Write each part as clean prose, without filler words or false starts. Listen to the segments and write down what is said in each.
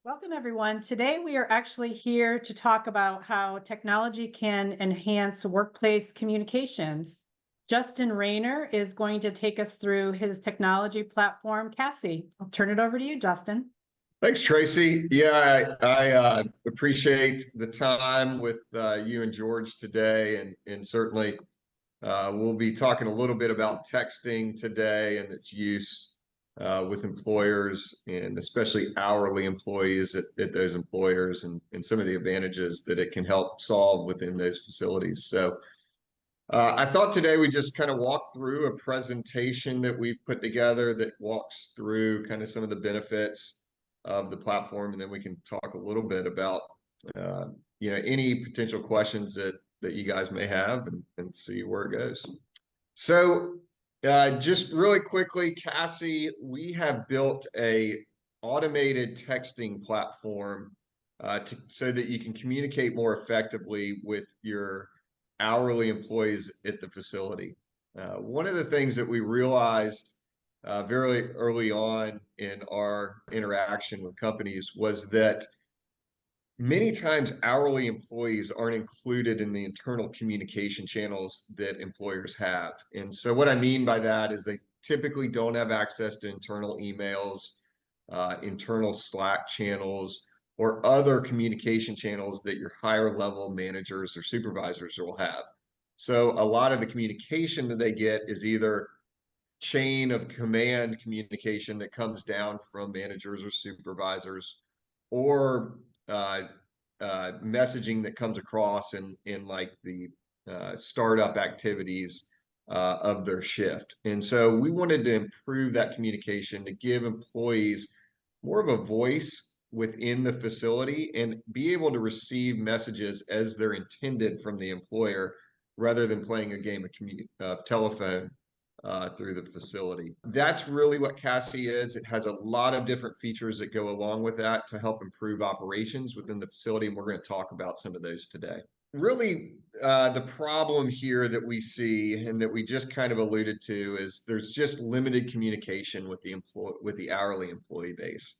Welcome, everyone. Today, we are actually here to talk about how technology can enhance workplace communications. Justin Rayner is going to take us through his technology platform, CASI. I'll turn it over to you, Justin. Thanks, Tracy. Yeah, I appreciate the time with you and George today, and certainly we'll be talking a little bit about texting today and its use with employers and especially hourly employees at those employers and some of the advantages that it can help solve within those facilities. So I thought today we just kind of walk through a presentation that we've put together that walks through kind of some of the benefits of the platform, and then we can talk a little bit about any potential questions that you guys may have and see where it goes. So just really quickly, CASI, we have built a automated texting platform so that you can communicate more effectively with your hourly employees at the facility. One of the things that we realized very early on in our interaction with companies was that many times hourly employees aren't included in the internal communication channels that employers have. And so what I mean by that is they typically don't have access to internal emails, internal Slack channels, or other communication channels that your higher level managers or supervisors will have. So a lot of the communication that they get is either chain of command communication that comes down from managers or supervisors, or messaging that comes across in like the startup activities of their shift. And so we wanted to improve that communication to give employees more of a voice within the facility and be able to receive messages as they're intended from the employer rather than playing a game of telephone through the facility. That's really what CASI is. It has a lot of different features that go along with that to help improve operations within the facility, and we're going to talk about some of those today. Really, the problem here that we see and that we just kind of alluded to is there's just limited communication with the hourly employee base.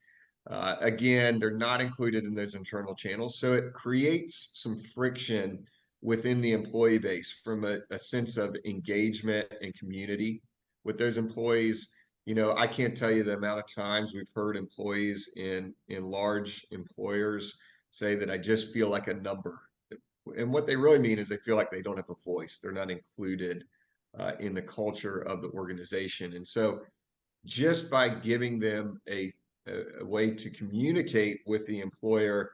Again, they're not included in those internal channels, so it creates some friction within the employee base from a sense of engagement and community with those employees. You know, I can't tell you the amount of times we've heard employees in large employers say that I just feel like a number. And what they really mean is they feel like they don't have a voice. They're not included in the culture of the organization. And so just by giving them a way to communicate with the employer,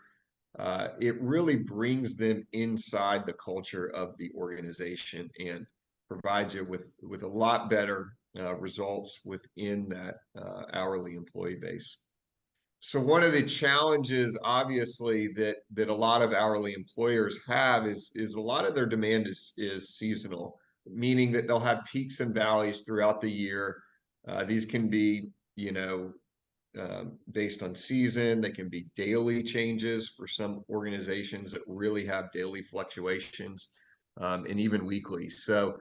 it really brings them inside the culture of the organization and provides you with a lot better results within that hourly employee base. So one of the challenges, obviously, that a lot of hourly employers have is a lot of their demand is seasonal, meaning that they'll have peaks and valleys throughout the year. These can be, based on season. They can be daily changes for some organizations that really have daily fluctuations, and even weekly. So,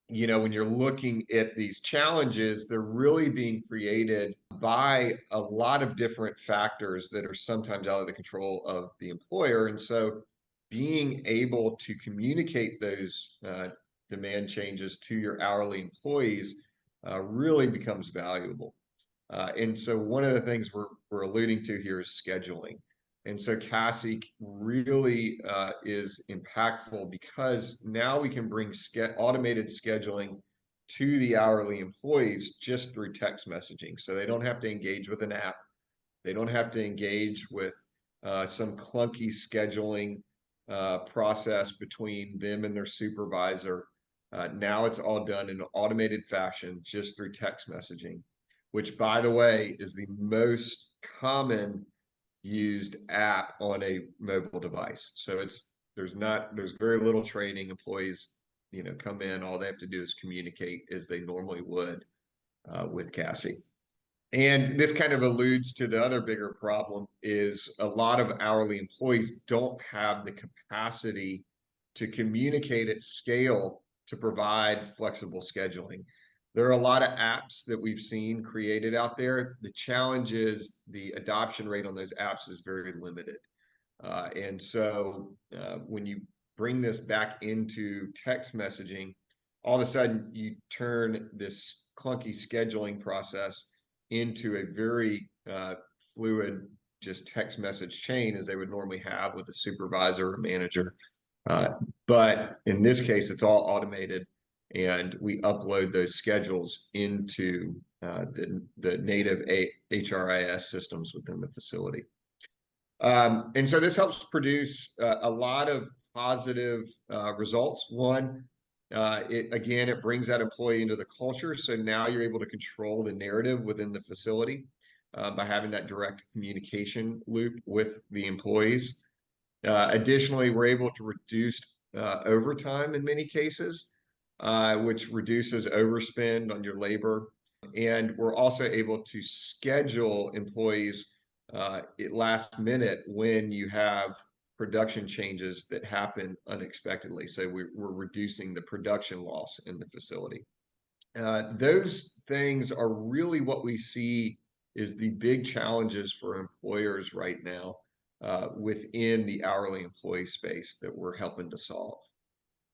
when you're looking at these challenges, they're really being created by a lot of different factors that are sometimes out of the control of the employer. And so being able to communicate those demand changes to your hourly employees really becomes valuable. And so one of the things we're alluding to here is scheduling. And so CASI really is impactful because now we can bring automated scheduling to the hourly employees just through text messaging. So they don't have to engage with an app. They don't have to engage with some clunky scheduling process between them and their supervisor. Now it's all done in an automated fashion just through text messaging, which, by the way, is the most common used app on a mobile device. So there's very little training. Employees, come in, all they have to do is communicate as they normally would with CASI. And this kind of alludes to the other bigger problem is a lot of hourly employees don't have the capacity to communicate at scale to provide flexible scheduling. There are a lot of apps that we've seen created out there. The challenge is the adoption rate on those apps is very limited. And so when you bring this back into text messaging, all of a sudden you turn this clunky scheduling process into a very fluid, just text message chain as they would normally have with a supervisor or manager. But in this case, it's all automated, and we upload those schedules into the native HRIS systems within the facility. And so this helps produce a lot of positive results. One, it brings that employee into the culture. So now you're able to control the narrative within the facility by having that direct communication loop with the employees. Additionally, we're able to reduce overtime in many cases, which reduces overspend on your labor. And we're also able to schedule employees at last minute when you have production changes that happen unexpectedly. So we're reducing the production loss in the facility. Those things are really what we see is the big challenges for employers right now within the hourly employee space that we're helping to solve.